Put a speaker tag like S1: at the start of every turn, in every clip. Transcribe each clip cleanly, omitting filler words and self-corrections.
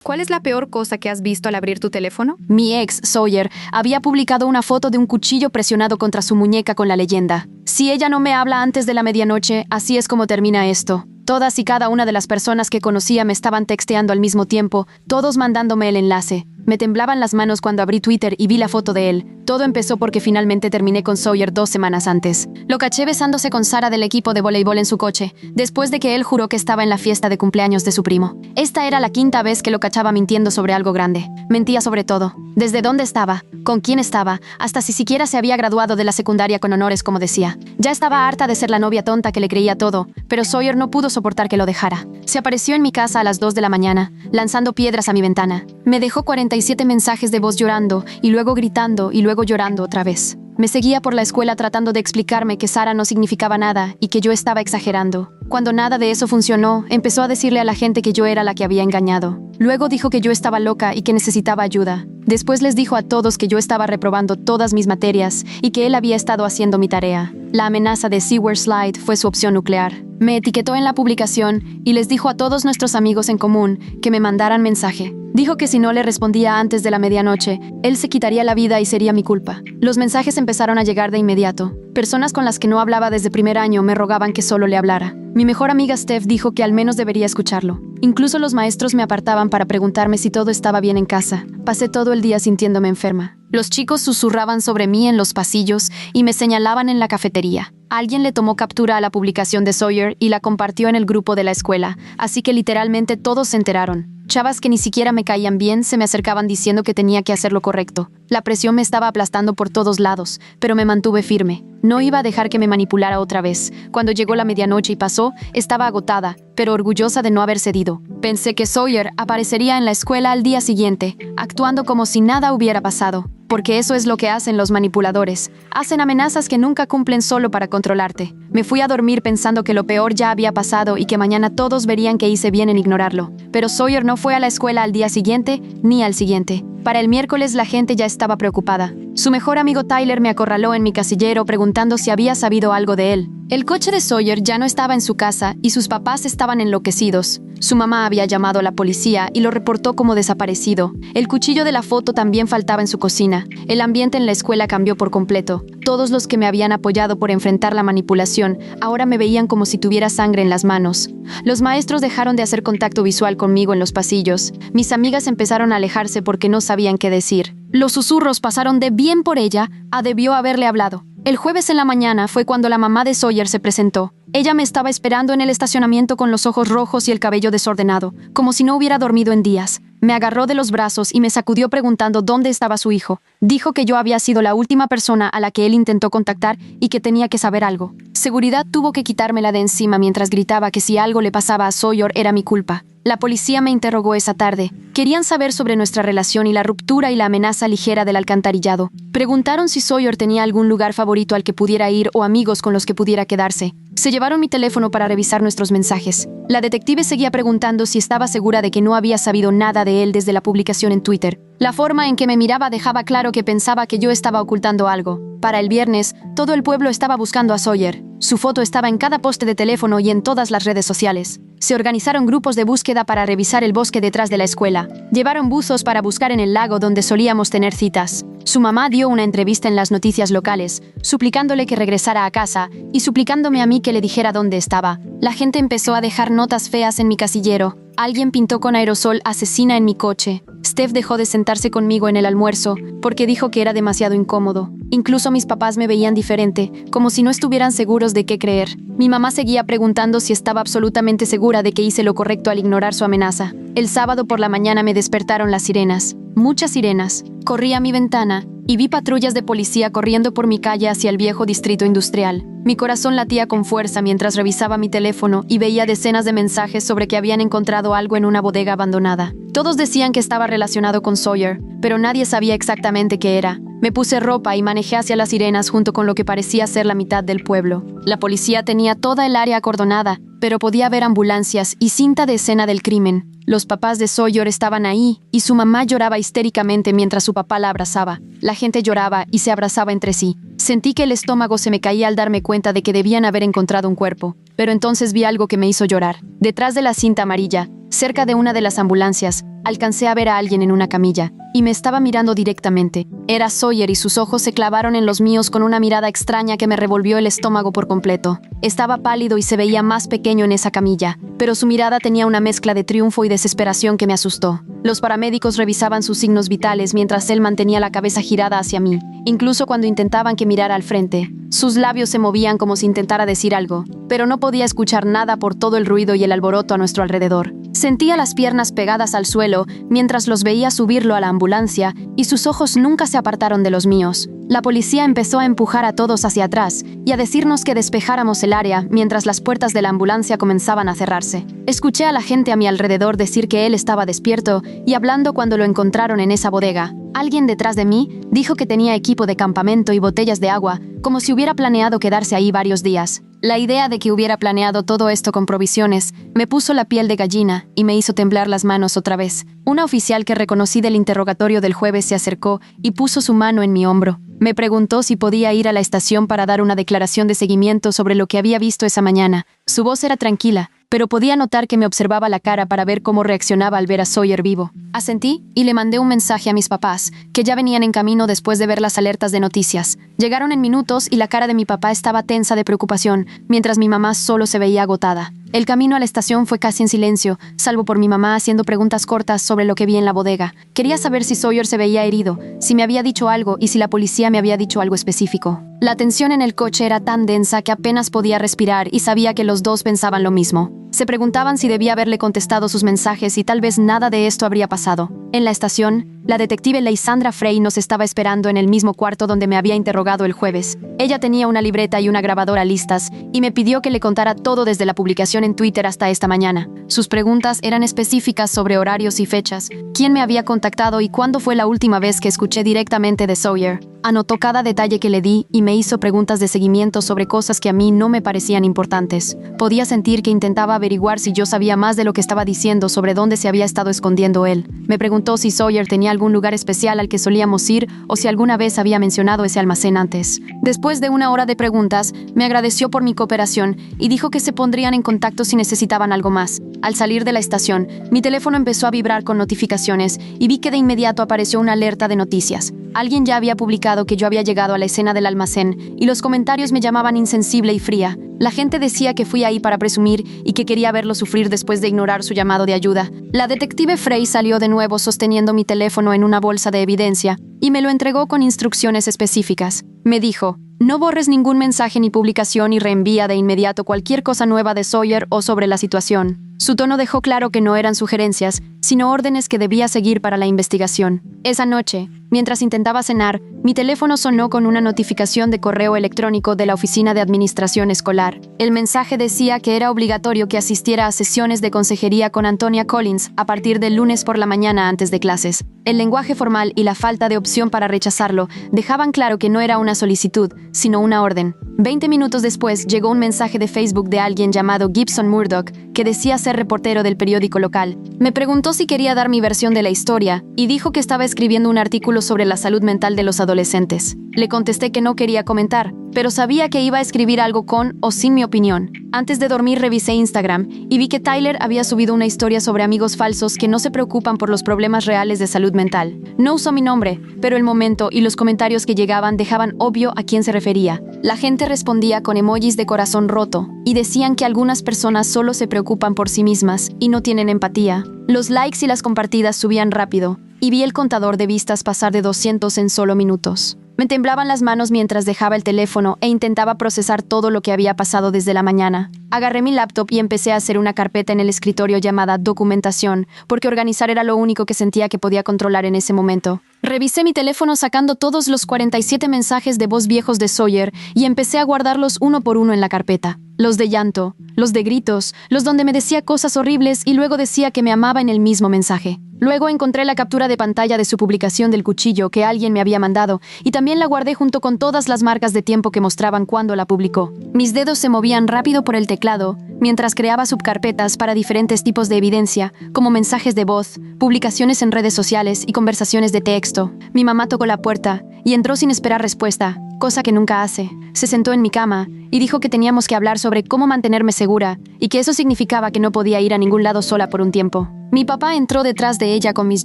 S1: ¿Cuál es la peor cosa que has visto al abrir tu teléfono?
S2: Mi ex, Sawyer, había publicado una foto de un cuchillo presionado contra su muñeca con la leyenda: "Si ella no me habla antes de la medianoche, así es como termina esto". Todas y cada una de las personas que conocía me estaban texteando al mismo tiempo, todos mandándome el enlace. Me temblaban las manos cuando abrí Twitter y vi la foto de él. Todo empezó porque finalmente terminé con Sawyer 2 semanas antes. Lo caché besándose con Sara del equipo de voleibol en su coche, después de que él juró que estaba en la fiesta de cumpleaños de su primo. Esta era la quinta vez que lo cachaba mintiendo sobre algo grande. Mentía sobre todo. Desde dónde estaba, con quién estaba, hasta si siquiera se había graduado de la secundaria con honores, como decía. Ya estaba harta de ser la novia tonta que le creía todo, pero Sawyer no pudo soportar que lo dejara. Se apareció en mi casa a las 2 de la mañana, lanzando piedras a mi ventana. Me dejó 47 mensajes de voz llorando, y luego gritando, y luego llorando otra vez. Me seguía por la escuela tratando de explicarme que Sara no significaba nada y que yo estaba exagerando. Cuando nada de eso funcionó, empezó a decirle a la gente que yo era la que había engañado. Luego dijo que yo estaba loca y que necesitaba ayuda. Después les dijo a todos que yo estaba reprobando todas mis materias y que él había estado haciendo mi tarea. La amenaza de Sewer Slide fue su opción nuclear. Me etiquetó en la publicación y les dijo a todos nuestros amigos en común que me mandaran mensaje. Dijo que si no le respondía antes de la medianoche, él se quitaría la vida y sería mi culpa. Los mensajes empezaron a llegar de inmediato. Personas con las que no hablaba desde primer año me rogaban que solo le hablara. Mi mejor amiga Steph dijo que al menos debería escucharlo. Incluso los maestros me apartaban para preguntarme si todo estaba bien en casa. Pasé todo el día sintiéndome enferma. Los chicos susurraban sobre mí en los pasillos y me señalaban en la cafetería. Alguien le tomó captura a la publicación de Sawyer y la compartió en el grupo de la escuela, así que literalmente todos se enteraron. Chavas que ni siquiera me caían bien se me acercaban diciendo que tenía que hacer lo correcto. La presión me estaba aplastando por todos lados, pero me mantuve firme. No iba a dejar que me manipulara otra vez. Cuando llegó la medianoche y pasó, estaba agotada, pero orgullosa de no haber cedido. Pensé que Sawyer aparecería en la escuela al día siguiente, actuando como si nada hubiera pasado. Porque eso es lo que hacen los manipuladores. Hacen amenazas que nunca cumplen solo para controlarte. Me fui a dormir pensando que lo peor ya había pasado y que mañana todos verían que hice bien en ignorarlo. Pero Sawyer no fue a la escuela al día siguiente, ni al siguiente. Para el miércoles la gente ya estaba preocupada. Su mejor amigo Tyler me acorraló en mi casillero preguntando si había sabido algo de él. El coche de Sawyer ya no estaba en su casa y sus papás estaban enloquecidos. Su mamá había llamado a la policía y lo reportó como desaparecido. El cuchillo de la foto también faltaba en su cocina. El ambiente en la escuela cambió por completo. Todos los que me habían apoyado por enfrentar la manipulación ahora me veían como si tuviera sangre en las manos. Los maestros dejaron de hacer contacto visual conmigo en los pasillos. Mis amigas empezaron a alejarse porque no sabían qué decir. Los susurros pasaron de bien por ella a debió haberle hablado. El jueves en la mañana fue cuando la mamá de Sawyer se presentó. Ella me estaba esperando en el estacionamiento con los ojos rojos y el cabello desordenado, como si no hubiera dormido en días. Me agarró de los brazos y me sacudió preguntando dónde estaba su hijo. Dijo que yo había sido la última persona a la que él intentó contactar y que tenía que saber algo. Seguridad tuvo que quitármela de encima mientras gritaba que si algo le pasaba a Sawyer era mi culpa. La policía me interrogó esa tarde. Querían saber sobre nuestra relación y la ruptura y la amenaza ligera del alcantarillado. Preguntaron si Sawyer tenía algún lugar favorito al que pudiera ir o amigos con los que pudiera quedarse. Se llevaron mi teléfono para revisar nuestros mensajes. La detective seguía preguntando si estaba segura de que no había sabido nada de él desde la publicación en Twitter. La forma en que me miraba dejaba claro que pensaba que yo estaba ocultando algo. Para el viernes, todo el pueblo estaba buscando a Sawyer. Su foto estaba en cada poste de teléfono y en todas las redes sociales. Se organizaron grupos de búsqueda para revisar el bosque detrás de la escuela. Llevaron buzos para buscar en el lago donde solíamos tener citas. Su mamá dio una entrevista en las noticias locales, suplicándole que regresara a casa y suplicándome a mí que le dijera dónde estaba. La gente empezó a dejar notas feas en mi casillero. Alguien pintó con aerosol "asesina" en mi coche. Steph dejó de sentarse conmigo en el almuerzo porque dijo que era demasiado incómodo. Incluso mis papás me veían diferente, como si no estuvieran seguros de qué creer. Mi mamá seguía preguntando si estaba absolutamente segura de que hice lo correcto al ignorar su amenaza. El sábado por la mañana me despertaron las sirenas. Muchas sirenas. Corrí a mi ventana y vi patrullas de policía corriendo por mi calle hacia el viejo distrito industrial. Mi corazón latía con fuerza mientras revisaba mi teléfono y veía decenas de mensajes sobre que habían encontrado algo en una bodega abandonada. Todos decían que estaba relacionado con Sawyer, pero nadie sabía exactamente qué era. Me puse ropa y manejé hacia las sirenas junto con lo que parecía ser la mitad del pueblo. La policía tenía toda el área acordonada, pero podía ver ambulancias y cinta de escena del crimen. Los papás de Sawyer estaban ahí y su mamá lloraba histéricamente mientras su papá la abrazaba. La gente lloraba y se abrazaba entre sí. Sentí que el estómago se me caía al darme cuenta de que debían haber encontrado un cuerpo, pero entonces vi algo que me hizo llorar. Detrás de la cinta amarilla, cerca de una de las ambulancias, alcancé a ver a alguien en una camilla, y me estaba mirando directamente. Era Sawyer y sus ojos se clavaron en los míos con una mirada extraña que me revolvió el estómago por completo. Estaba pálido y se veía más pequeño en esa camilla, pero su mirada tenía una mezcla de triunfo y desesperación que me asustó. Los paramédicos revisaban sus signos vitales mientras él mantenía la cabeza girada hacia mí, incluso cuando intentaban que mirara al frente. Sus labios se movían como si intentara decir algo, pero no podía escuchar nada por todo el ruido y el alboroto a nuestro alrededor. Sentía las piernas pegadas al suelo mientras los veía subirlo a la ambulancia y sus ojos nunca se apartaron de los míos. La policía empezó a empujar a todos hacia atrás y a decirnos que despejáramos el área mientras las puertas de la ambulancia comenzaban a cerrarse. Escuché a la gente a mi alrededor decir que él estaba despierto y hablando cuando lo encontraron en esa bodega. Alguien detrás de mí dijo que tenía equipo de campamento y botellas de agua, como si hubiera planeado quedarse ahí varios días. La idea de que hubiera planeado todo esto con provisiones me puso la piel de gallina y me hizo temblar las manos otra vez. Una oficial que reconocí del interrogatorio del jueves se acercó y puso su mano en mi hombro. Me preguntó si podía ir a la estación para dar una declaración de seguimiento sobre lo que había visto esa mañana. Su voz era tranquila, pero podía notar que me observaba la cara para ver cómo reaccionaba al ver a Sawyer vivo. Asentí y le mandé un mensaje a mis papás, que ya venían en camino después de ver las alertas de noticias. Llegaron en minutos y la cara de mi papá estaba tensa de preocupación, mientras mi mamá solo se veía agotada. El camino a la estación fue casi en silencio, salvo por mi mamá haciendo preguntas cortas sobre lo que vi en la bodega. Quería saber si Sawyer se veía herido, si me había dicho algo y si la policía me había dicho algo específico. La tensión en el coche era tan densa que apenas podía respirar y sabía que los dos pensaban lo mismo. Se preguntaban si debía haberle contestado sus mensajes y tal vez nada de esto habría pasado. En la estación, la detective Leisandra Frey nos estaba esperando en el mismo cuarto donde me había interrogado el jueves. Ella tenía una libreta y una grabadora listas y me pidió que le contara todo desde la publicación en Twitter hasta esta mañana. Sus preguntas eran específicas sobre horarios y fechas, quién me había contactado y cuándo fue la última vez que escuché directamente de Sawyer. Anotó cada detalle que le di y me hizo preguntas de seguimiento sobre cosas que a mí no me parecían importantes. Podía sentir que intentaba averiguar si yo sabía más de lo que estaba diciendo sobre dónde se había estado escondiendo él. Me preguntó si Sawyer tenía algún lugar especial al que solíamos ir o si alguna vez había mencionado ese almacén antes. Después de una hora de preguntas, me agradeció por mi cooperación y dijo que se pondrían en contacto si necesitaban algo más. Al salir de la estación, mi teléfono empezó a vibrar con notificaciones y vi que de inmediato apareció una alerta de noticias. Alguien ya había publicado que yo había llegado a la escena del almacén y los comentarios me llamaban insensible y fría. La gente decía que fui ahí para presumir y que quería verlo sufrir después de ignorar su llamado de ayuda. La detective Frey salió de nuevo sosteniendo mi teléfono en una bolsa de evidencia y me lo entregó con instrucciones específicas. Me dijo: no borres ningún mensaje ni publicación y reenvía de inmediato cualquier cosa nueva de Sawyer o sobre la situación. Su tono dejó claro que no eran sugerencias, sino órdenes que debía seguir para la investigación. Esa noche, mientras intentaba cenar, mi teléfono sonó con una notificación de correo electrónico de la Oficina de Administración Escolar. El mensaje decía que era obligatorio que asistiera a sesiones de consejería con Antonia Collins a partir del lunes por la mañana antes de clases. El lenguaje formal y la falta de opción para rechazarlo dejaban claro que no era una solicitud, sino una orden. 20 minutos después llegó un mensaje de Facebook de alguien llamado Gibson Murdoch, que decía ser reportero del periódico local. Me preguntó si quería dar mi versión de la historia y dijo que estaba escribiendo un artículo sobre la salud mental de los adolescentes. Le contesté que no quería comentar, pero sabía que iba a escribir algo con o sin mi opinión. Antes de dormir revisé Instagram y vi que Tyler había subido una historia sobre amigos falsos que no se preocupan por los problemas reales de salud mental. No usó mi nombre, pero el momento y los comentarios que llegaban dejaban obvio a quién se refería. La gente respondía con emojis de corazón roto y decían que algunas personas solo se preocupan por sí mismas y no tienen empatía. Los likes y las compartidas subían rápido y vi el contador de vistas pasar de 200 en solo minutos. Me temblaban las manos mientras dejaba el teléfono e intentaba procesar todo lo que había pasado desde la mañana. Agarré mi laptop y empecé a hacer una carpeta en el escritorio llamada Documentación, porque organizar era lo único que sentía que podía controlar en ese momento. Revisé mi teléfono sacando todos los 47 mensajes de voz viejos de Sawyer y empecé a guardarlos uno por uno en la carpeta. Los de llanto, los de gritos, los donde me decía cosas horribles y luego decía que me amaba en el mismo mensaje. Luego encontré la captura de pantalla de su publicación del cuchillo que alguien me había mandado y también la guardé junto con todas las marcas de tiempo que mostraban cuando la publicó. Mis dedos se movían rápido por el teclado mientras creaba subcarpetas para diferentes tipos de evidencia, como mensajes de voz, publicaciones en redes sociales y conversaciones de texto. Mi mamá tocó la puerta y entró sin esperar respuesta. cosa que nunca hace. Se sentó en mi cama y dijo que teníamos que hablar sobre cómo mantenerme segura y que eso significaba que no podía ir a ningún lado sola por un tiempo. Mi papá entró detrás de ella con mis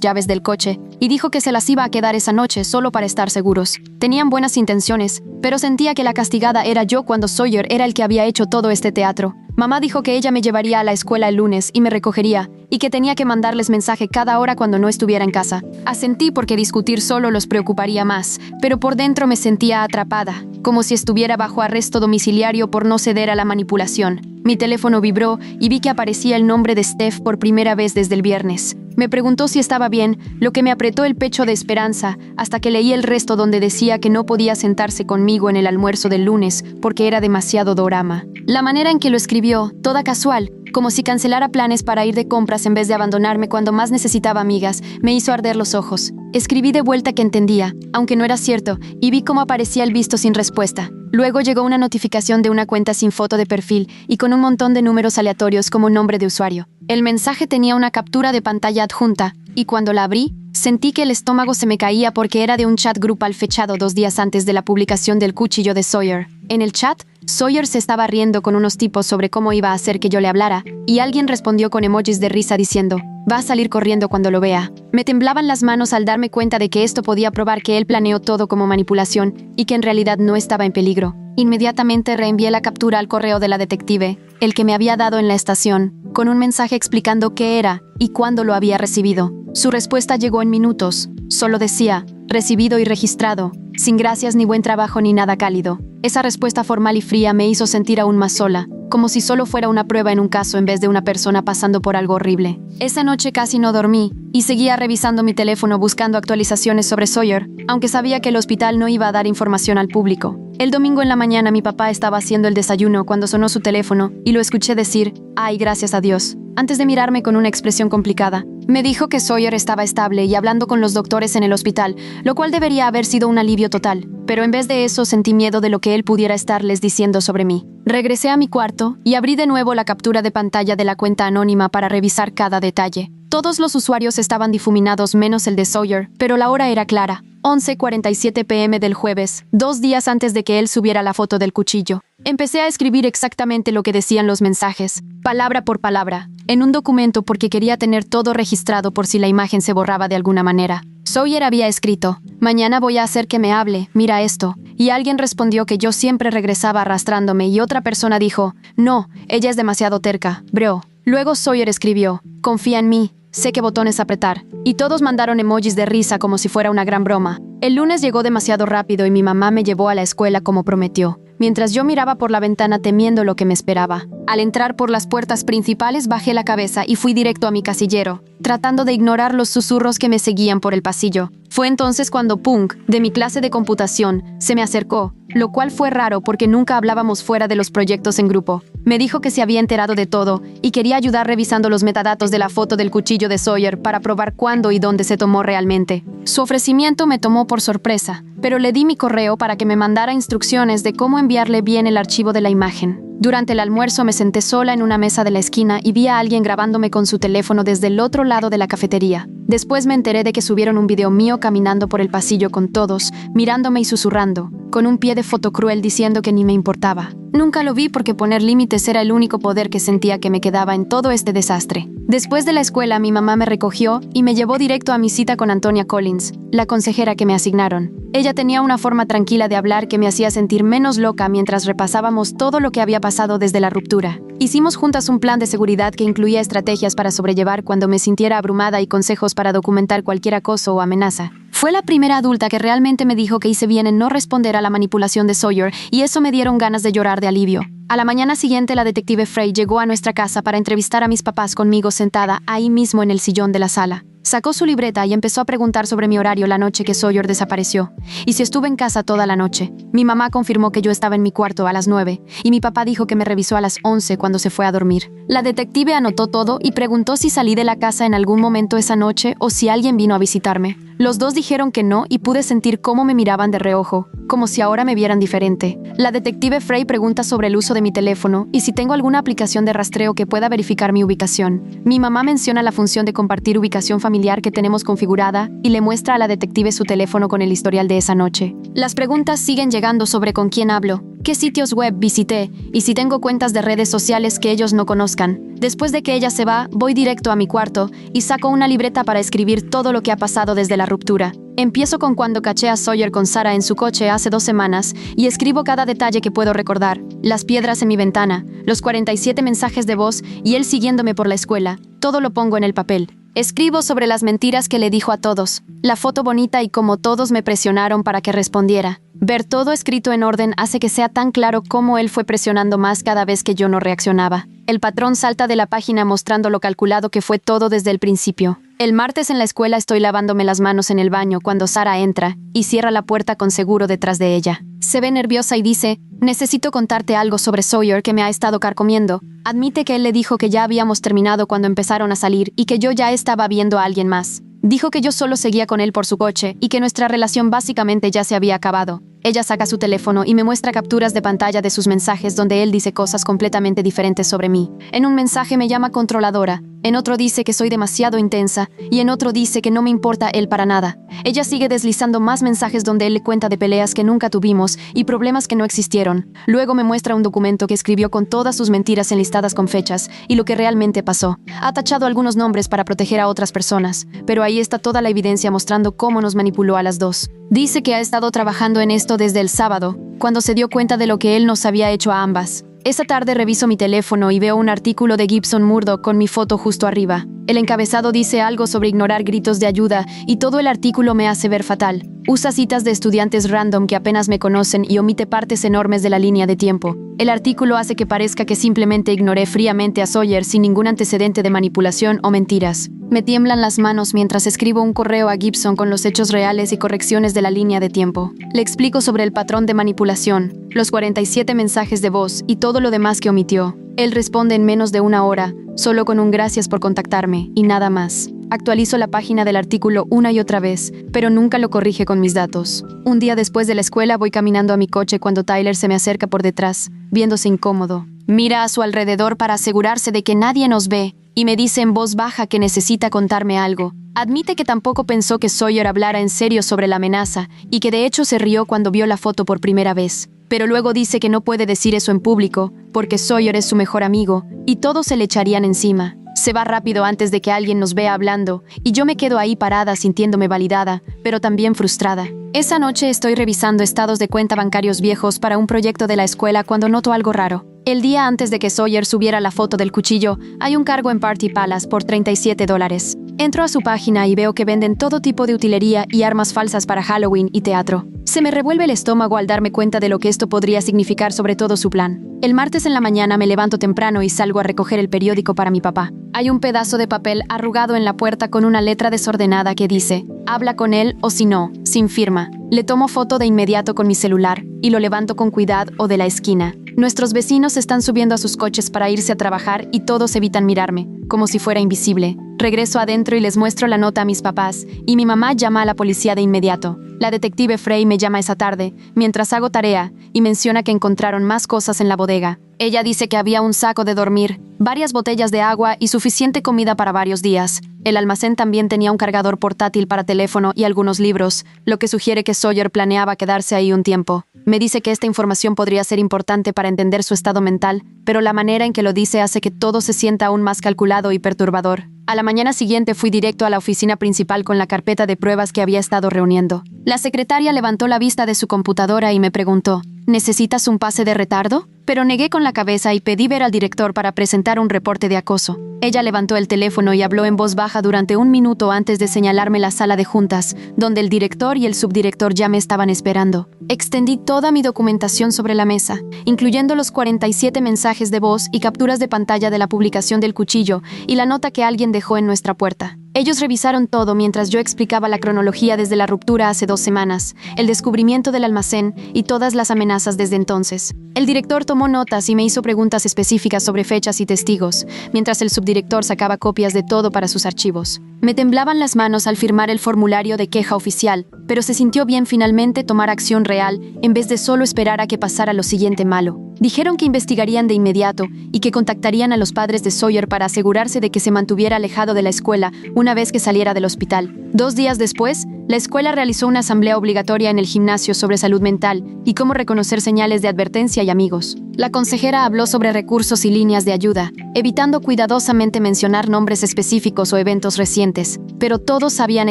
S2: llaves del coche y dijo que se las iba a quedar esa noche solo para estar seguros. Tenían buenas intenciones, pero sentía que la castigada era yo cuando Sawyer era el que había hecho todo este teatro. Mamá dijo que ella me llevaría a la escuela el lunes y me recogería, y que tenía que mandarles mensaje cada hora cuando no estuviera en casa. Asentí porque discutir solo los preocuparía más, pero por dentro me sentía atrapada, como si estuviera bajo arresto domiciliario por no ceder a la manipulación. Mi teléfono vibró y vi que aparecía el nombre de Steph por primera vez desde el viernes. Me preguntó si estaba bien, lo que me apretó el pecho de esperanza, hasta que leí el resto donde decía que no podía sentarse conmigo en el almuerzo del lunes porque era demasiado dorama. La manera en que lo escribió, toda casual, como si cancelara planes para ir de compras en vez de abandonarme cuando más necesitaba amigas, me hizo arder los ojos. Escribí de vuelta que entendía, aunque no era cierto, y vi cómo aparecía el visto sin respuesta. Luego llegó una notificación de una cuenta sin foto de perfil y con un montón de números aleatorios como nombre de usuario. El mensaje tenía una captura de pantalla adjunta, y cuando la abrí, sentí que el estómago se me caía porque era de un chat grupal fechado 2 días antes de la publicación del cuchillo de Sawyer. En el chat, Sawyer se estaba riendo con unos tipos sobre cómo iba a hacer que yo le hablara, y alguien respondió con emojis de risa diciendo, «Va a salir corriendo cuando lo vea». Me temblaban las manos al darme cuenta de que esto podía probar que él planeó todo como manipulación y que en realidad no estaba en peligro. Inmediatamente reenvié la captura al correo de la detective, el que me había dado en la estación, con un mensaje explicando qué era y cuándo lo había recibido. Su respuesta llegó en minutos. Solo decía, recibido y registrado, sin gracias ni buen trabajo ni nada cálido. Esa respuesta formal y fría me hizo sentir aún más sola, como si solo fuera una prueba en un caso en vez de una persona pasando por algo horrible. Esa noche casi no dormí y seguía revisando mi teléfono buscando actualizaciones sobre Sawyer, aunque sabía que el hospital no iba a dar información al público. El domingo en la mañana mi papá estaba haciendo el desayuno cuando sonó su teléfono y lo escuché decir, «Ay, gracias a Dios», antes de mirarme con una expresión complicada. Me dijo que Sawyer estaba estable y hablando con los doctores en el hospital, lo cual debería haber sido un alivio total, pero en vez de eso sentí miedo de lo que él pudiera estarles diciendo sobre mí. Regresé a mi cuarto y abrí de nuevo la captura de pantalla de la cuenta anónima para revisar cada detalle. Todos los usuarios estaban difuminados menos el de Sawyer, pero la hora era clara. 11:47 p.m. del jueves, 2 días antes de que él subiera la foto del cuchillo. Empecé a escribir exactamente lo que decían los mensajes, palabra por palabra, en un documento porque quería tener todo registrado por si la imagen se borraba de alguna manera. Sawyer había escrito, «Mañana voy a hacer que me hable, mira esto», y alguien respondió que yo siempre regresaba arrastrándome y otra persona dijo, «No, ella es demasiado terca, bro». Luego Sawyer escribió, «Confía en mí, sé qué botones apretar», y todos mandaron emojis de risa como si fuera una gran broma. El lunes llegó demasiado rápido y mi mamá me llevó a la escuela como prometió, mientras yo miraba por la ventana temiendo lo que me esperaba. Al entrar por las puertas principales bajé la cabeza y fui directo a mi casillero, tratando de ignorar los susurros que me seguían por el pasillo. Fue entonces cuando Punk, de mi clase de computación, se me acercó, lo cual fue raro porque nunca hablábamos fuera de los proyectos en grupo. Me dijo que se había enterado de todo y quería ayudar revisando los metadatos de la foto del cuchillo de Sawyer para probar cuándo y dónde se tomó realmente. Su ofrecimiento me tomó por sorpresa, pero le di mi correo para que me mandara instrucciones de cómo enviarle bien el archivo de la imagen. Durante el almuerzo me senté sola en una mesa de la esquina y vi a alguien grabándome con su teléfono desde el otro lado de la cafetería. Después me enteré de que subieron un video mío caminando por el pasillo con todos, mirándome y susurrando, con un pie de foto cruel diciendo que ni me importaba. Nunca lo vi porque poner límites era el único poder que sentía que me quedaba en todo este desastre. Después de la escuela, mi mamá me recogió y me llevó directo a mi cita con Antonia Collins, la consejera que me asignaron. Ella tenía una forma tranquila de hablar que me hacía sentir menos loca mientras repasábamos todo lo que había pasado desde la ruptura. Hicimos juntas un plan de seguridad que incluía estrategias para sobrellevar cuando me sintiera abrumada y consejos para documentar cualquier acoso o amenaza. Fue la primera adulta que realmente me dijo que hice bien en no responder a la manipulación de Sawyer y eso me dieron ganas de llorar de alivio. A la mañana siguiente la detective Frey llegó a nuestra casa para entrevistar a mis papás conmigo sentada ahí mismo en el sillón de la sala. Sacó su libreta y empezó a preguntar sobre mi horario la noche que Sawyer desapareció, y si estuve en casa toda la noche. Mi mamá confirmó que yo estaba en mi cuarto a las 9, y mi papá dijo que me revisó a las 11 cuando se fue a dormir. La detective anotó todo y preguntó si salí de la casa en algún momento esa noche o si alguien vino a visitarme. Los dos dijeron que no y pude sentir cómo me miraban de reojo, como si ahora me vieran diferente. La detective Frey pregunta sobre el uso de mi teléfono y si tengo alguna aplicación de rastreo que pueda verificar mi ubicación. Mi mamá menciona la función de compartir ubicación familiar que tenemos configurada y le muestra a la detective su teléfono con el historial de esa noche. Las preguntas siguen llegando sobre con quién hablo, qué sitios web visité y si tengo cuentas de redes sociales que ellos no conozcan. Después de que ella se va, voy directo a mi cuarto y saco una libreta para escribir todo lo que ha pasado desde la ruptura. Empiezo con cuando caché a Sawyer con Sarah en su coche hace 2 semanas y escribo cada detalle que puedo recordar. Las piedras en mi ventana, los 47 mensajes de voz y él siguiéndome por la escuela. Todo lo pongo en el papel. Escribo sobre las mentiras que le dijo a todos, la foto bonita y cómo todos me presionaron para que respondiera. Ver todo escrito en orden hace que sea tan claro cómo él fue presionando más cada vez que yo no reaccionaba. El patrón salta de la página mostrando lo calculado que fue todo desde el principio. El martes en la escuela estoy lavándome las manos en el baño cuando Sarah entra y cierra la puerta con seguro detrás de ella. Se ve nerviosa y dice, necesito contarte algo sobre Sawyer que me ha estado carcomiendo. Admite que él le dijo que ya habíamos terminado cuando empezaron a salir y que yo ya estaba viendo a alguien más. Dijo que yo solo seguía con él por su coche y que nuestra relación básicamente ya se había acabado. Ella saca su teléfono y me muestra capturas de pantalla de sus mensajes donde él dice cosas completamente diferentes sobre mí. En un mensaje me llama controladora, en otro dice que soy demasiado intensa y en otro dice que no me importa él para nada. Ella sigue deslizando más mensajes donde él le cuenta de peleas que nunca tuvimos y problemas que no existieron. Luego me muestra un documento que escribió con todas sus mentiras enlistadas con fechas y lo que realmente pasó. Ha tachado algunos nombres para proteger a otras personas, pero ahí está toda la evidencia mostrando cómo nos manipuló a las dos. Dice que ha estado trabajando en esto desde el sábado, cuando se dio cuenta de lo que él nos había hecho a ambas. Esa tarde reviso mi teléfono y veo un artículo de Gibson Murdoch con mi foto justo arriba. El encabezado dice algo sobre ignorar gritos de ayuda y todo el artículo me hace ver fatal. Usa citas de estudiantes random que apenas me conocen y omite partes enormes de la línea de tiempo. El artículo hace que parezca que simplemente ignoré fríamente a Sawyer sin ningún antecedente de manipulación o mentiras. Me tiemblan las manos mientras escribo un correo a Gibson con los hechos reales y correcciones de la línea de tiempo. Le explico sobre el patrón de manipulación, los 47 mensajes de voz y todo lo demás que omitió. Él responde en menos de 1 hora, solo con un gracias por contactarme y nada más. Actualizo la página del artículo una y otra vez, pero nunca lo corrige con mis datos. Un día después de la escuela voy caminando a mi coche cuando Tyler se me acerca por detrás, viéndose incómodo. Mira a su alrededor para asegurarse de que nadie nos ve y me dice en voz baja que necesita contarme algo. Admite que tampoco pensó que Sawyer hablara en serio sobre la amenaza y que de hecho se rió cuando vio la foto por primera vez. Pero luego dice que no puede decir eso en público porque Sawyer es su mejor amigo y todos se le echarían encima. Se va rápido antes de que alguien nos vea hablando y yo me quedo ahí parada sintiéndome validada, pero también frustrada. Esa noche estoy revisando estados de cuenta bancarios viejos para un proyecto de la escuela cuando noto algo raro. El día antes de que Sawyer subiera la foto del cuchillo, hay un cargo en Party Palace por $37. Entro a su página y veo que venden todo tipo de utilería y armas falsas para Halloween y teatro. Se me revuelve el estómago al darme cuenta de lo que esto podría significar sobre todo su plan. El martes en la mañana me levanto temprano y salgo a recoger el periódico para mi papá. Hay un pedazo de papel arrugado en la puerta con una letra desordenada que dice, habla con él o si no, sin firma. Le tomo foto de inmediato con mi celular y lo levanto con cuidado o de la esquina. Nuestros vecinos están subiendo a sus coches para irse a trabajar y todos evitan mirarme, como si fuera invisible. Regreso adentro y les muestro la nota a mis papás, y mi mamá llama a la policía de inmediato. La detective Frey me llama esa tarde, mientras hago tarea, y menciona que encontraron más cosas en la bodega. Ella dice que había un saco de dormir, varias botellas de agua y suficiente comida para varios días. El almacén también tenía un cargador portátil para teléfono y algunos libros, lo que sugiere que Sawyer planeaba quedarse ahí un tiempo. Me dice que esta información podría ser importante para entender su estado mental, pero la manera en que lo dice hace que todo se sienta aún más calculado y perturbador. A la mañana siguiente fui directo a la oficina principal con la carpeta de pruebas que había estado reuniendo. La secretaria levantó la vista de su computadora y me preguntó, ¿necesitas un pase de retardo? Pero negué con la cabeza y pedí ver al director para presentar un reporte de acoso. Ella levantó el teléfono y habló en voz baja durante 1 minuto antes de señalarme la sala de juntas, donde el director y el subdirector ya me estaban esperando. Extendí toda mi documentación sobre la mesa, incluyendo los 47 mensajes de voz y capturas de pantalla de la publicación del cuchillo y la nota que alguien dejó en nuestra puerta. Ellos revisaron todo mientras yo explicaba la cronología desde la ruptura hace 2 semanas, el descubrimiento del almacén y todas las amenazas desde entonces. El director tomó notas y me hizo preguntas específicas sobre fechas y testigos, mientras el subdirector sacaba copias de todo para sus archivos. Me temblaban las manos al firmar el formulario de queja oficial, pero se sintió bien finalmente tomar acción real en vez de solo esperar a que pasara lo siguiente malo. Dijeron que investigarían de inmediato y que contactarían a los padres de Sawyer para asegurarse de que se mantuviera alejado de la escuela una vez que saliera del hospital. 2 días después, la escuela realizó una asamblea obligatoria en el gimnasio sobre salud mental y cómo reconocer señales de advertencia y amigos. La consejera habló sobre recursos y líneas de ayuda, evitando cuidadosamente mencionar nombres específicos o eventos recientes, pero todos sabían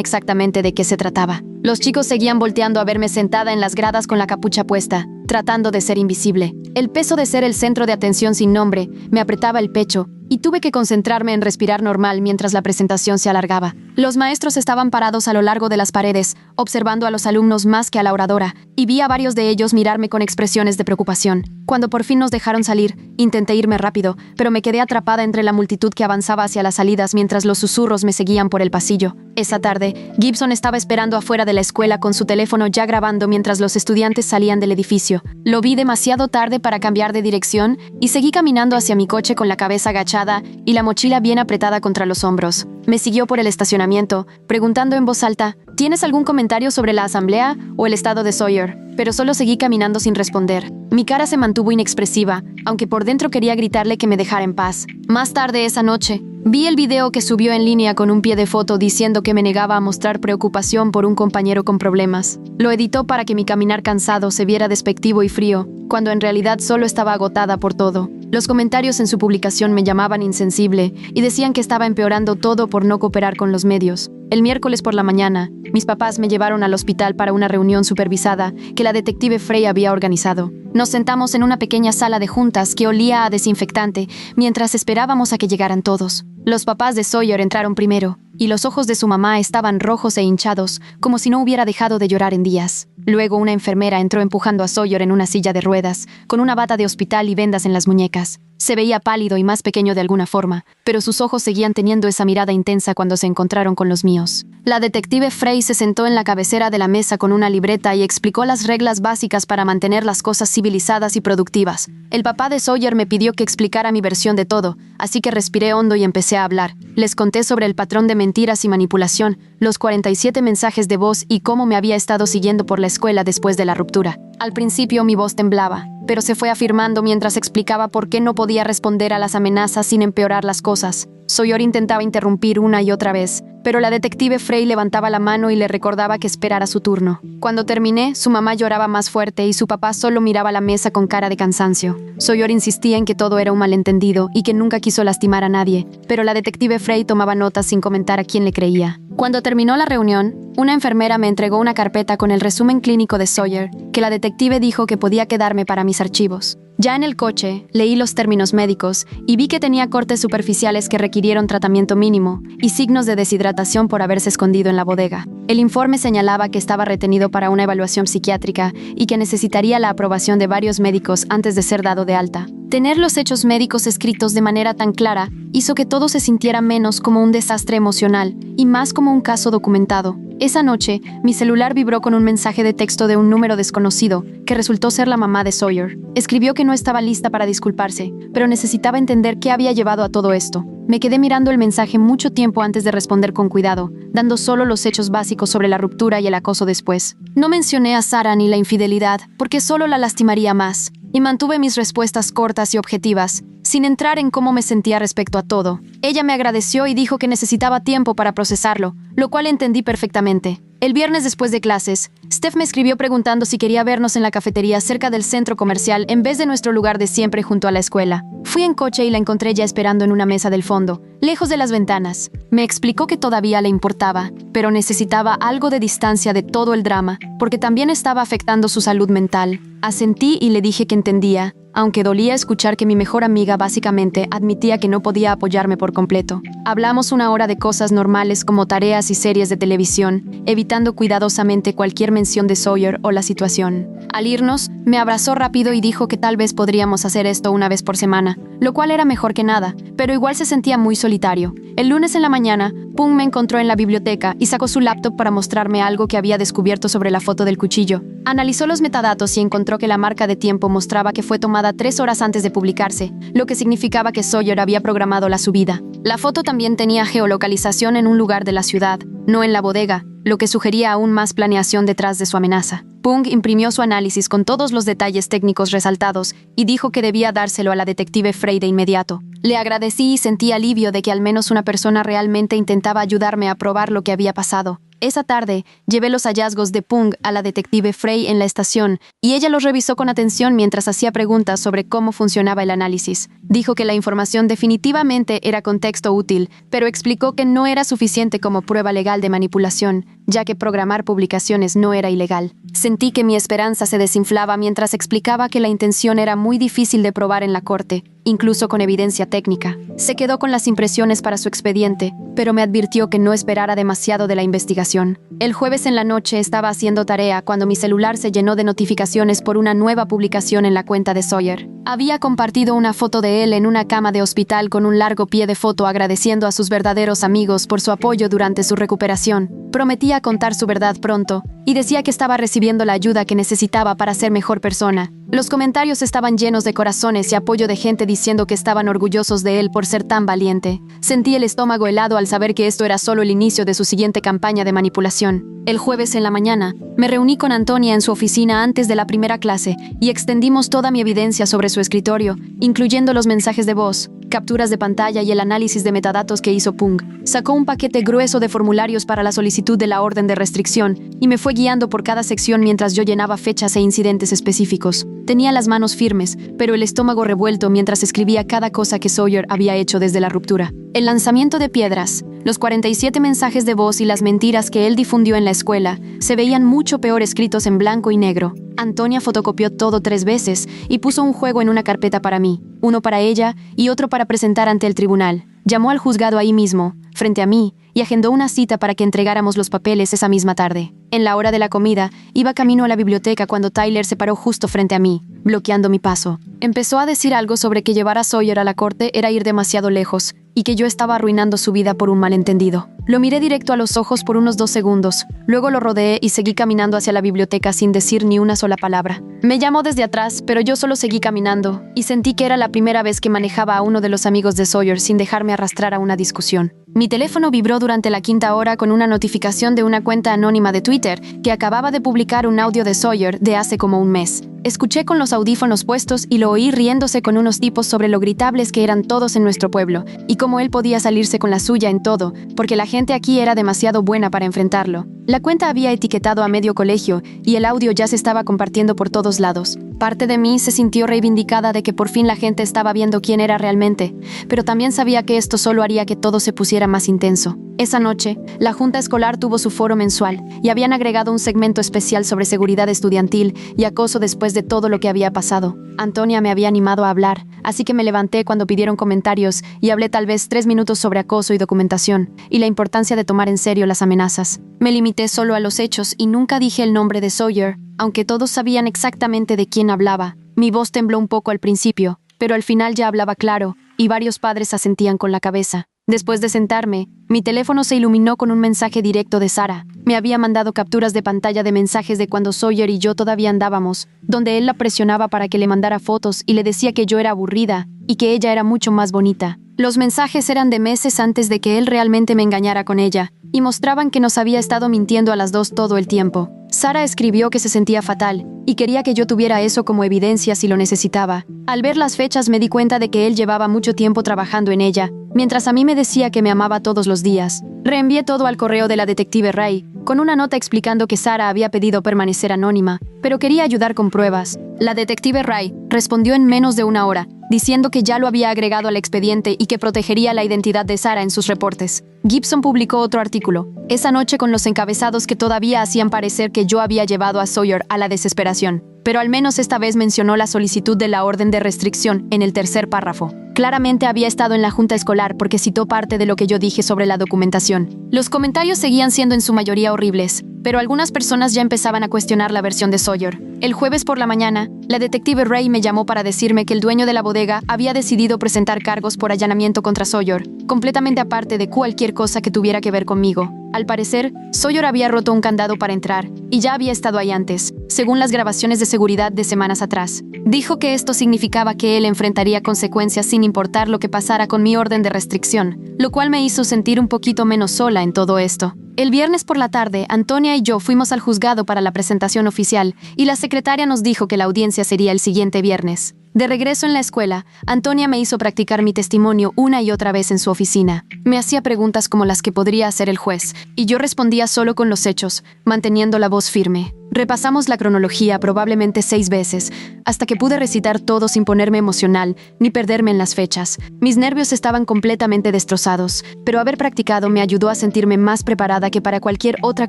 S2: exactamente de qué se trataba. Los chicos seguían volteando a verme sentada en las gradas con la capucha puesta, tratando de ser invisible. El peso de ser el centro de atención sin nombre me apretaba el pecho y tuve que concentrarme en respirar normal mientras la presentación se alargaba. Los maestros estaban parados a lo largo de las paredes, observando a los alumnos más que a la oradora, y vi a varios de ellos mirarme con expresiones de preocupación. Cuando por fin nos dejaron salir, intenté irme rápido, pero me quedé atrapada entre la multitud que avanzaba hacia las salidas mientras los susurros me seguían por el pasillo. Esa tarde, Gibson estaba esperando afuera de la escuela con su teléfono ya grabando mientras los estudiantes salían del edificio. Lo vi demasiado tarde para cambiar de dirección y seguí caminando hacia mi coche con la cabeza agachada y la mochila bien apretada contra los hombros. Me siguió por el estacionamiento, preguntando en voz alta, ¿tienes algún comentario sobre la asamblea o el estado de Sawyer? Pero solo seguí caminando sin responder. Mi cara se mantuvo inexpresiva, aunque por dentro quería gritarle que me dejara en paz. Más tarde esa noche, vi el video que subió en línea con un pie de foto diciendo que me negaba a mostrar preocupación por un compañero con problemas. Lo editó para que mi caminar cansado se viera despectivo y frío, cuando en realidad solo estaba agotada por todo. Los comentarios en su publicación me llamaban insensible y decían que estaba empeorando todo por no cooperar con los medios. El miércoles por la mañana, mis papás me llevaron al hospital para una reunión supervisada que la detective Frey había organizado. Nos sentamos en una pequeña sala de juntas que olía a desinfectante mientras esperábamos a que llegaran todos. Los papás de Sawyer entraron primero, y los ojos de su mamá estaban rojos e hinchados, como si no hubiera dejado de llorar en días. Luego una enfermera entró empujando a Sawyer en una silla de ruedas, con una bata de hospital y vendas en las muñecas. Se veía pálido y más pequeño de alguna forma, pero sus ojos seguían teniendo esa mirada intensa cuando se encontraron con los míos. La detective Frey se sentó en la cabecera de la mesa con una libreta y explicó las reglas básicas para mantener las cosas civilizadas y productivas. El papá de Sawyer me pidió que explicara mi versión de todo, así que respiré hondo y empecé a hablar. Les conté sobre el patrón de mentiras y manipulación, los 47 mensajes de voz y cómo me había estado siguiendo por la escuela después de la ruptura. Al principio mi voz temblaba, pero se fue afirmando mientras explicaba por qué no podía responder a las amenazas sin empeorar las cosas. Sawyer intentaba interrumpir una y otra vez, pero la detective Frey levantaba la mano y le recordaba que esperara su turno. Cuando terminé, su mamá lloraba más fuerte y su papá solo miraba la mesa con cara de cansancio. Sawyer insistía en que todo era un malentendido y que nunca quiso lastimar a nadie, pero la detective Frey tomaba notas sin comentar a quién le creía. Cuando terminó la reunión, una enfermera me entregó una carpeta con el resumen clínico de Sawyer, que la detective dijo que podía quedarme para mis archivos. Ya en el coche, leí los términos médicos y vi que tenía cortes superficiales que requirieron tratamiento mínimo y signos de deshidratación por haberse escondido en la bodega. El informe señalaba que estaba retenido para una evaluación psiquiátrica y que necesitaría la aprobación de varios médicos antes de ser dado de alta. Tener los hechos médicos escritos de manera tan clara hizo que todo se sintiera menos como un desastre emocional y más como un caso documentado. Esa noche, mi celular vibró con un mensaje de texto de un número desconocido, que resultó ser la mamá de Sawyer. Escribió que no estaba lista para disculparse, pero necesitaba entender qué había llevado a todo esto. Me quedé mirando el mensaje mucho tiempo antes de responder con cuidado, dando solo los hechos básicos sobre la ruptura y el acoso después. No mencioné a Sarah ni la infidelidad, porque solo la lastimaría más, y mantuve mis respuestas cortas y objetivas, sin entrar en cómo me sentía respecto a todo. Ella me agradeció y dijo que necesitaba tiempo para procesarlo, lo cual entendí perfectamente. El viernes después de clases, Steph me escribió preguntando si quería vernos en la cafetería cerca del centro comercial en vez de nuestro lugar de siempre junto a la escuela. Fui en coche y la encontré ya esperando en una mesa del fondo, lejos de las ventanas. Me explicó que todavía le importaba, pero necesitaba algo de distancia de todo el drama, porque también estaba afectando su salud mental. Asentí y le dije que entendía, aunque dolía escuchar que mi mejor amiga básicamente admitía que no podía apoyarme por completo. Hablamos una hora de cosas normales como tareas y series de televisión, evitando cuidadosamente cualquier mención de Sawyer o la situación. Al irnos, me abrazó rápido y dijo que tal vez podríamos hacer esto una vez por semana, lo cual era mejor que nada, pero igual se sentía muy solitario. El lunes en la mañana, Pung me encontró en la biblioteca y sacó su laptop para mostrarme algo que había descubierto sobre la foto del cuchillo. Analizó los metadatos y encontró que la marca de tiempo mostraba que fue tomada 3 horas antes de publicarse, lo que significaba que Sawyer había programado la subida. La foto también tenía geolocalización en un lugar de la ciudad, no en la bodega, lo que sugería aún más planeación detrás de su amenaza. Pung imprimió su análisis con todos los detalles técnicos resaltados y dijo que debía dárselo a la detective Frey de inmediato. Le agradecí y sentí alivio de que al menos una persona realmente intentaba ayudarme a probar lo que había pasado. Esa tarde, llevé los hallazgos de Pung a la detective Frey en la estación y ella los revisó con atención mientras hacía preguntas sobre cómo funcionaba el análisis. Dijo que la información definitivamente era contexto útil, pero explicó que no era suficiente como prueba legal de manipulación, ya que programar publicaciones no era ilegal. Sentí que mi esperanza se desinflaba mientras explicaba que la intención era muy difícil de probar en la corte, incluso con evidencia técnica. Se quedó con las impresiones para su expediente, pero me advirtió que no esperara demasiado de la investigación. El jueves en la noche estaba haciendo tarea cuando mi celular se llenó de notificaciones por una nueva publicación en la cuenta de Sawyer. Había compartido una foto de él en una cama de hospital con un largo pie de foto agradeciendo a sus verdaderos amigos por su apoyo durante su recuperación. Prometía contar su verdad pronto y decía que estaba recibiendo la ayuda que necesitaba para ser mejor persona. Los comentarios estaban llenos de corazones y apoyo de gente diciendo que estaban orgullosos de él por ser tan valiente. Sentí el estómago helado al saber que esto era solo el inicio de su siguiente campaña de manipulación. El jueves en la mañana, me reuní con Antonia en su oficina antes de la primera clase y extendimos toda mi evidencia sobre su escritorio, incluyendo los mensajes de voz, capturas de pantalla y el análisis de metadatos que hizo Pung. Sacó un paquete grueso de formularios para la solicitud de la orden de restricción y me fue guiando por cada sección mientras yo llenaba fechas e incidentes específicos. Tenía las manos firmes, pero el estómago revuelto mientras escribía cada cosa que Sawyer había hecho desde la ruptura. El lanzamiento de piedras, los 47 mensajes de voz y las mentiras que él difundió en la escuela se veían mucho peor escritos en blanco y negro. Antonia fotocopió todo 3 veces y puso un juego en una carpeta para mí, uno para ella y otro para presentar ante el tribunal. Llamó al juzgado ahí mismo, frente a mí, y agendó una cita para que entregáramos los papeles esa misma tarde. En la hora de la comida, iba camino a la biblioteca cuando Tyler se paró justo frente a mí, bloqueando mi paso. Empezó a decir algo sobre que llevar a Sawyer a la corte era ir demasiado lejos, y que yo estaba arruinando su vida por un malentendido. Lo miré directo a los ojos por unos 2 segundos, luego lo rodeé y seguí caminando hacia la biblioteca sin decir ni una sola palabra. Me llamó desde atrás, pero yo solo seguí caminando, y sentí que era la primera vez que manejaba a uno de los amigos de Sawyer sin dejarme arrastrar a una discusión. Mi teléfono vibró durante la 5ª hora con una notificación de una cuenta anónima de Twitter que acababa de publicar un audio de Sawyer de hace como un mes. Escuché con los audífonos puestos y lo oí riéndose con unos tipos sobre lo gritables que eran todos en nuestro pueblo, y cómo él podía salirse con la suya en todo, porque la gente aquí era demasiado buena para enfrentarlo. La cuenta había etiquetado a medio colegio, y el audio ya se estaba compartiendo por todos lados. Parte de mí se sintió reivindicada de que por fin la gente estaba viendo quién era realmente, pero también sabía que esto solo haría que todo se pusiera más intenso. Esa noche, la junta escolar tuvo su foro mensual y habían agregado un segmento especial sobre seguridad estudiantil y acoso después de todo lo que había pasado. Antonia me había animado a hablar, así que me levanté cuando pidieron comentarios y hablé tal vez 3 minutos sobre acoso y documentación y la importancia de tomar en serio las amenazas. Me limité solo a los hechos y nunca dije el nombre de Sawyer, aunque todos sabían exactamente de quién hablaba. Mi voz tembló un poco al principio, pero al final ya hablaba claro y varios padres asentían con la cabeza. Después de sentarme, mi teléfono se iluminó con un mensaje directo de Sara. Me había mandado capturas de pantalla de mensajes de cuando Sawyer y yo todavía andábamos, donde él la presionaba para que le mandara fotos y le decía que yo era aburrida y que ella era mucho más bonita. Los mensajes eran de meses antes de que él realmente me engañara con ella, y mostraban que nos había estado mintiendo a las dos todo el tiempo. Sara escribió que se sentía fatal y quería que yo tuviera eso como evidencia si lo necesitaba. Al ver las fechas me di cuenta de que él llevaba mucho tiempo trabajando en ella, mientras a mí me decía que me amaba todos los días. Reenvié todo al correo de la detective Ray, con una nota explicando que Sara había pedido permanecer anónima, pero quería ayudar con pruebas. La detective Ray respondió en menos de 1 hora, diciendo que ya lo había agregado al expediente y que protegería la identidad de Sara en sus reportes. Gibson publicó otro artículo, esa noche con los encabezados que todavía hacían parecer que yo había llevado a Sawyer a la desesperación. pero al menos esta vez mencionó la solicitud de la orden de restricción en el tercer párrafo. Claramente había estado en la junta escolar porque citó parte de lo que yo dije sobre la documentación. Los comentarios seguían siendo en su mayoría horribles, pero algunas personas ya empezaban a cuestionar la versión de Sawyer. El jueves por la mañana, la detective Ray me llamó para decirme que el dueño de la bodega había decidido presentar cargos por allanamiento contra Sawyer, completamente aparte de cualquier cosa que tuviera que ver conmigo. Al parecer, Sawyer había roto un candado para entrar, y ya había estado ahí antes, según las grabaciones de seguridad de semanas atrás. Dijo que esto significaba que él enfrentaría consecuencias sin importar lo que pasara con mi orden de restricción, lo cual me hizo sentir un poquito menos sola en todo esto. El viernes por la tarde, Antonia y yo fuimos al juzgado para la presentación oficial, y la secretaria nos dijo que la audiencia sería el siguiente viernes. De regreso en la escuela, Antonia me hizo practicar mi testimonio una y otra vez en su oficina. Me hacía preguntas como las que podría hacer el juez, y yo respondía solo con los hechos, manteniendo la voz firme. Repasamos la cronología probablemente 6 veces, hasta que pude recitar todo sin ponerme emocional, ni perderme en las fechas. Mis nervios estaban completamente destrozados, pero haber practicado me ayudó a sentirme más preparada que para cualquier otra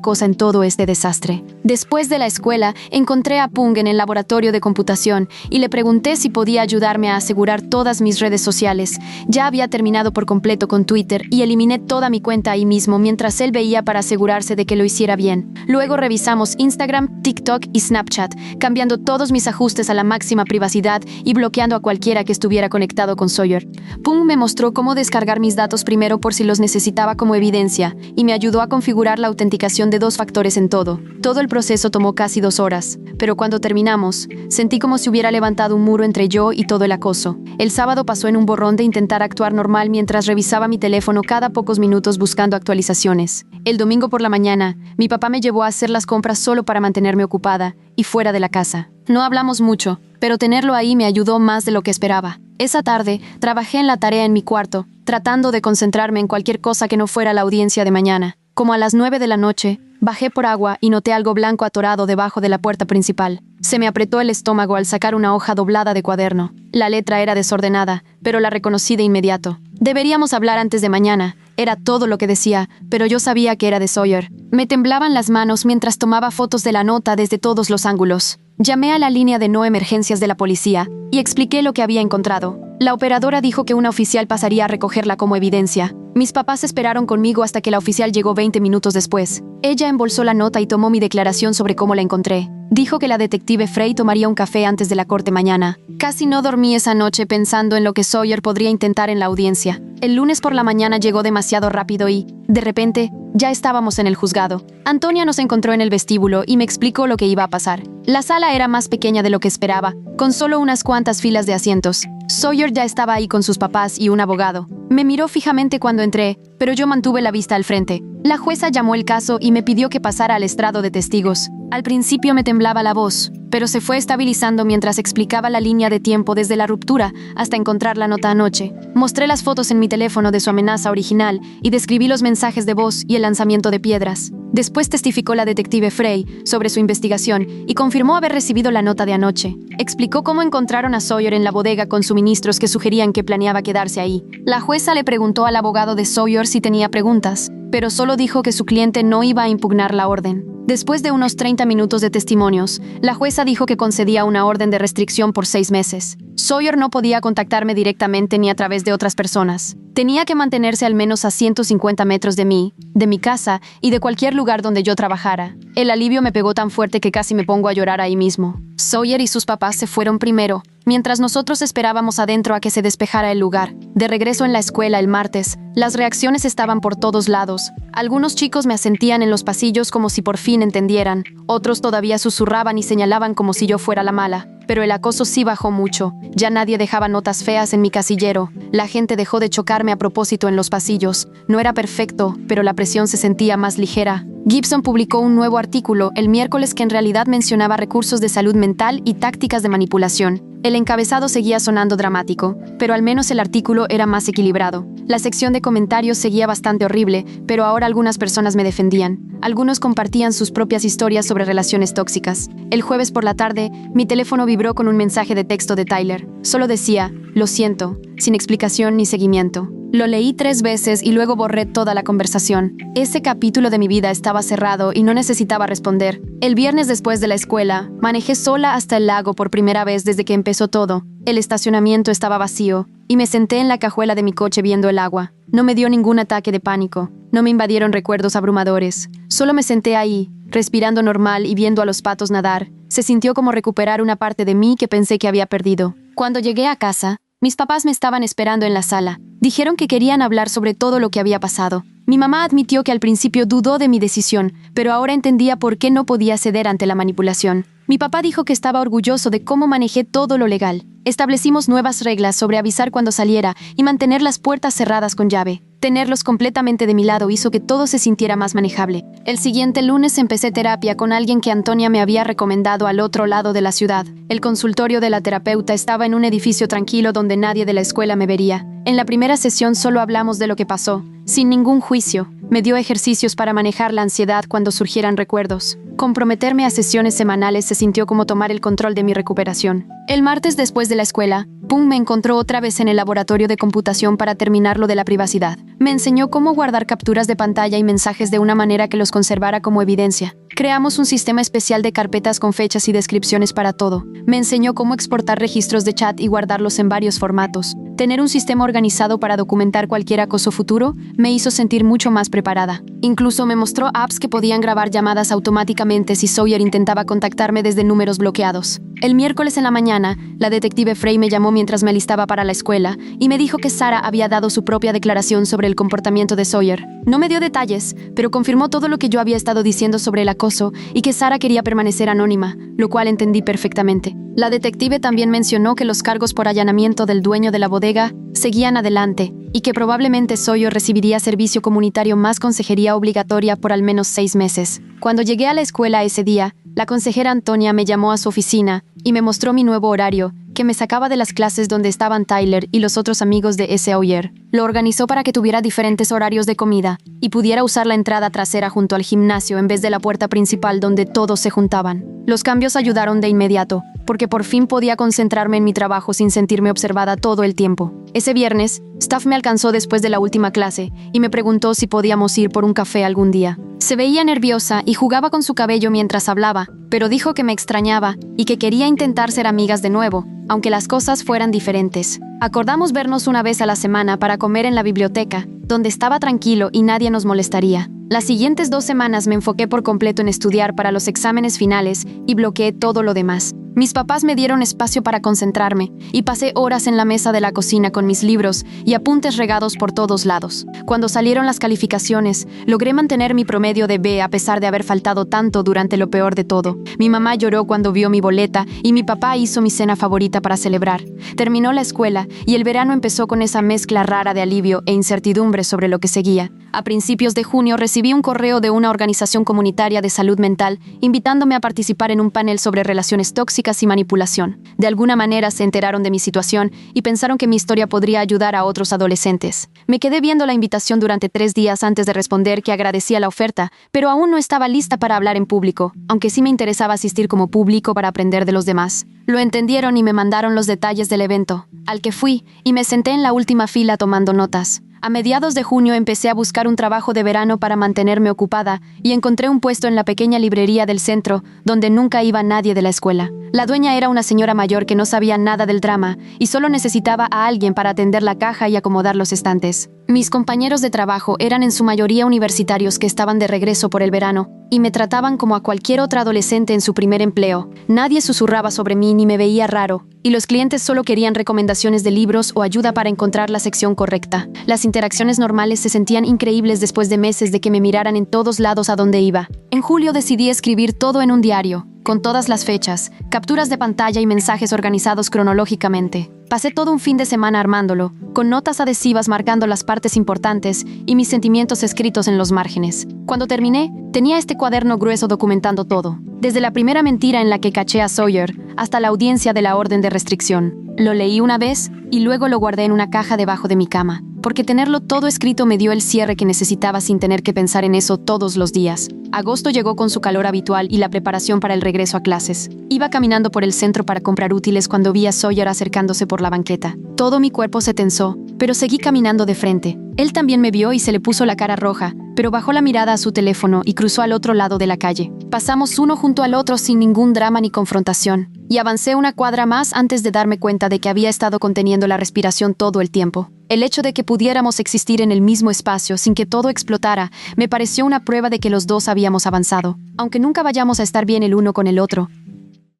S2: cosa en todo este desastre. Después de la escuela, encontré a Pung en el laboratorio de computación y le pregunté si podía ayudarme a asegurar todas mis redes sociales. Ya había terminado por completo con Twitter y eliminé toda mi cuenta ahí mismo mientras él veía para asegurarse de que lo hiciera bien. Luego revisamos Instagram, TikTok y Snapchat, cambiando todos mis ajustes a la máxima privacidad y bloqueando a cualquiera que estuviera conectado con Sawyer. Pung me mostró cómo descargar mis datos primero por si los necesitaba como evidencia y me ayudó a configurar la autenticación de 2 factores en todo. Todo el proceso tomó casi 2 horas, pero cuando terminamos, sentí como si hubiera levantado un muro entre yo y todo el acoso. El sábado pasó en un borrón de intentar actuar normal mientras revisaba mi teléfono cada pocos minutos buscando actualizaciones. El domingo por la mañana, mi papá me llevó a hacer las compras solo para mantenerme ocupada y fuera de la casa. No hablamos mucho, pero tenerlo ahí me ayudó más de lo que esperaba. Esa tarde, trabajé en la tarea en mi cuarto, tratando de concentrarme en cualquier cosa que no fuera la audiencia de mañana. Como a las 9 de la noche, bajé por agua y noté algo blanco atorado debajo de la puerta principal. Se me apretó el estómago al sacar una hoja doblada de cuaderno. La letra era desordenada, pero la reconocí de inmediato. Deberíamos hablar antes de mañana. Era todo lo que decía, pero yo sabía que era de Sawyer. Me temblaban las manos mientras tomaba fotos de la nota desde todos los ángulos. Llamé a la línea de no emergencias de la policía y expliqué lo que había encontrado. La operadora dijo que una oficial pasaría a recogerla como evidencia. Mis papás esperaron conmigo hasta que la oficial llegó 20 minutos después. Ella embolsó la nota y tomó mi declaración sobre cómo la encontré. Dijo que la detective Frey tomaría un café antes de la corte mañana. Casi no dormí esa noche pensando en lo que Sawyer podría intentar en la audiencia. El lunes por la mañana llegó demasiado rápido y, de repente, ya estábamos en el juzgado. Antonia nos encontró en el vestíbulo y me explicó lo que iba a pasar. La sala era más pequeña de lo que esperaba, con solo unas cuantas filas de asientos. Sawyer ya estaba ahí con sus papás y un abogado. Me miró fijamente cuando entré, pero yo mantuve la vista al frente. La jueza llamó el caso y me pidió que pasara al estrado de testigos. Al principio me temblaba la voz, pero se fue estabilizando mientras explicaba la línea de tiempo desde la ruptura hasta encontrar la nota anoche. Mostré las fotos en mi teléfono de su amenaza original y describí los mensajes de voz y el lanzamiento de piedras. Después testificó la detective Frey sobre su investigación y confirmó haber recibido la nota de anoche. Explicó cómo encontraron a Sawyer en la bodega con suministros que sugerían que planeaba quedarse ahí. La jueza le preguntó al abogado de Sawyer si tenía preguntas, pero solo dijo que su cliente no iba a impugnar la orden. Después de unos 30 minutos de testimonios, la jueza dijo que concedía una orden de restricción por 6 meses. Sawyer no podía contactarme directamente ni a través de otras personas. Tenía que mantenerse al menos a 150 metros de mí, de mi casa y de cualquier lugar donde yo trabajara. El alivio me pegó tan fuerte que casi me pongo a llorar ahí mismo. Sawyer y sus papás se fueron primero, mientras nosotros esperábamos adentro a que se despejara el lugar. De regreso en la escuela el martes, las reacciones estaban por todos lados. Algunos chicos me asentían en los pasillos como si por fin entendieran. Otros todavía susurraban y señalaban como si yo fuera la mala. Pero el acoso sí bajó mucho. Ya nadie dejaba notas feas en mi casillero. La gente dejó de chocarme a propósito en los pasillos. No era perfecto, pero la presión se sentía más ligera. Gibson publicó un nuevo artículo el miércoles que en realidad mencionaba recursos de salud mental y tácticas de manipulación. El encabezado seguía sonando dramático, pero al menos el artículo era más equilibrado. La sección de comentarios seguía bastante horrible, pero ahora algunas personas me defendían. Algunos compartían sus propias historias sobre relaciones tóxicas. El jueves por la tarde, mi teléfono vibró con un mensaje de texto de Tyler. Solo decía, lo siento, sin explicación ni seguimiento. Lo leí 3 veces y luego borré toda la conversación. Ese capítulo de mi vida estaba cerrado y no necesitaba responder. El viernes después de la escuela, manejé sola hasta el lago por primera vez desde que empezó todo. El estacionamiento estaba vacío y me senté en la cajuela de mi coche viendo el agua. No me dio ningún ataque de pánico. No me invadieron recuerdos abrumadores. Solo me senté ahí, respirando normal y viendo a los patos nadar. Se sintió como recuperar una parte de mí que pensé que había perdido. Cuando llegué a casa, mis papás me estaban esperando en la sala. Dijeron que querían hablar sobre todo lo que había pasado. Mi mamá admitió que al principio dudó de mi decisión, pero ahora entendía por qué no podía ceder ante la manipulación. Mi papá dijo que estaba orgulloso de cómo manejé todo lo legal. Establecimos nuevas reglas sobre avisar cuando saliera y mantener las puertas cerradas con llave. Tenerlos completamente de mi lado hizo que todo se sintiera más manejable. El siguiente lunes empecé terapia con alguien que Antonia me había recomendado al otro lado de la ciudad. El consultorio de la terapeuta estaba en un edificio tranquilo donde nadie de la escuela me vería. En la primera sesión solo hablamos de lo que pasó, sin ningún juicio. Me dio ejercicios para manejar la ansiedad cuando surgieran recuerdos. Comprometerme a sesiones semanales se sintió como tomar el control de mi recuperación. El martes después de la escuela, Pum me encontró otra vez en el laboratorio de computación para terminar lo de la privacidad. Me enseñó cómo guardar capturas de pantalla y mensajes de una manera que los conservara como evidencia. Creamos un sistema especial de carpetas con fechas y descripciones para todo. Me enseñó cómo exportar registros de chat y guardarlos en varios formatos. Tener un sistema organizado para documentar cualquier acoso futuro me hizo sentir mucho más preparada. Incluso me mostró apps que podían grabar llamadas automáticamente si Sawyer intentaba contactarme desde números bloqueados. El miércoles en la mañana, la detective Frey me llamó mientras me alistaba para la escuela y me dijo que Sarah había dado su propia declaración sobre el comportamiento de Sawyer. No me dio detalles, pero confirmó todo lo que yo había estado diciendo sobre el acoso y que Sarah quería permanecer anónima, lo cual entendí perfectamente. La detective también mencionó que los cargos por allanamiento del dueño de la bodega seguían adelante y que probablemente Sawyer recibiría servicio comunitario más consejería obligatoria por al menos 6 meses. Cuando llegué a la escuela ese día, la consejera Antonia me llamó a su oficina y me mostró mi nuevo horario, que me sacaba de las clases donde estaban Tyler y los otros amigos de Sawyer. Lo organizó para que tuviera diferentes horarios de comida y pudiera usar la entrada trasera junto al gimnasio en vez de la puerta principal donde todos se juntaban. Los cambios ayudaron de inmediato, porque por fin podía concentrarme en mi trabajo sin sentirme observada todo el tiempo. Ese viernes, Staff me alcanzó después de la última clase y me preguntó si podíamos ir por un café algún día. Se veía nerviosa y jugaba con su cabello mientras hablaba, pero dijo que me extrañaba y que quería intentar ser amigas de nuevo, aunque las cosas fueran diferentes. Acordamos vernos una vez a la semana para comer en la biblioteca, donde estaba tranquilo y nadie nos molestaría. Las siguientes 2 semanas me enfoqué por completo en estudiar para los exámenes finales y bloqueé todo lo demás. Mis papás me dieron espacio para concentrarme y pasé horas en la mesa de la cocina con mis libros y apuntes regados por todos lados. Cuando salieron las calificaciones, logré mantener mi promedio de B a pesar de haber faltado tanto durante lo peor de todo. Mi mamá lloró cuando vio mi boleta y mi papá hizo mi cena favorita para celebrar. Terminó la escuela y el verano empezó con esa mezcla rara de alivio e incertidumbre sobre lo que seguía. A principios de junio recibí un correo de una organización comunitaria de salud mental invitándome a participar en un panel sobre relaciones tóxicas y manipulación. De alguna manera se enteraron de mi situación y pensaron que mi historia podría ayudar a otros adolescentes. Me quedé viendo la invitación durante 3 días antes de responder que agradecía la oferta, pero aún no estaba lista para hablar en público, aunque sí me interesaba asistir como público para aprender de los demás. Lo entendieron y me mandaron los detalles del evento, al que fui, y me senté en la última fila tomando notas. A mediados de junio empecé a buscar un trabajo de verano para mantenerme ocupada y encontré un puesto en la pequeña librería del centro, donde nunca iba nadie de la escuela. La dueña era una señora mayor que no sabía nada del drama y solo necesitaba a alguien para atender la caja y acomodar los estantes. Mis compañeros de trabajo eran en su mayoría universitarios que estaban de regreso por el verano y me trataban como a cualquier otra adolescente en su primer empleo. Nadie susurraba sobre mí ni me veía raro, y los clientes solo querían recomendaciones de libros o ayuda para encontrar la sección correcta. Las interacciones normales se sentían increíbles después de meses de que me miraran en todos lados a donde iba. En julio decidí escribir todo en un diario, con todas las fechas, capturas de pantalla y mensajes organizados cronológicamente. Pasé todo un fin de semana armándolo, con notas adhesivas marcando las partes importantes y mis sentimientos escritos en los márgenes. Cuando terminé, tenía este cuaderno grueso documentando todo, desde la primera mentira en la que caché a Sawyer hasta la audiencia de la orden de restricción. Lo leí una vez y luego lo guardé en una caja debajo de mi cama, porque tenerlo todo escrito me dio el cierre que necesitaba sin tener que pensar en eso todos los días. Agosto llegó con su calor habitual y la preparación para el regreso a clases. Iba caminando por el centro para comprar útiles cuando vi a Sawyer acercándose por la banqueta. Todo mi cuerpo se tensó, pero seguí caminando de frente. Él también me vio y se le puso la cara roja, pero bajó la mirada a su teléfono y cruzó al otro lado de la calle. Pasamos uno junto al otro sin ningún drama ni confrontación, y avancé una cuadra más antes de darme cuenta de que había estado conteniendo la respiración todo el tiempo. El hecho de que pudiéramos existir en el mismo espacio sin que todo explotara me pareció una prueba de que los dos habíamos avanzado. Aunque nunca vayamos a estar bien el uno con el otro,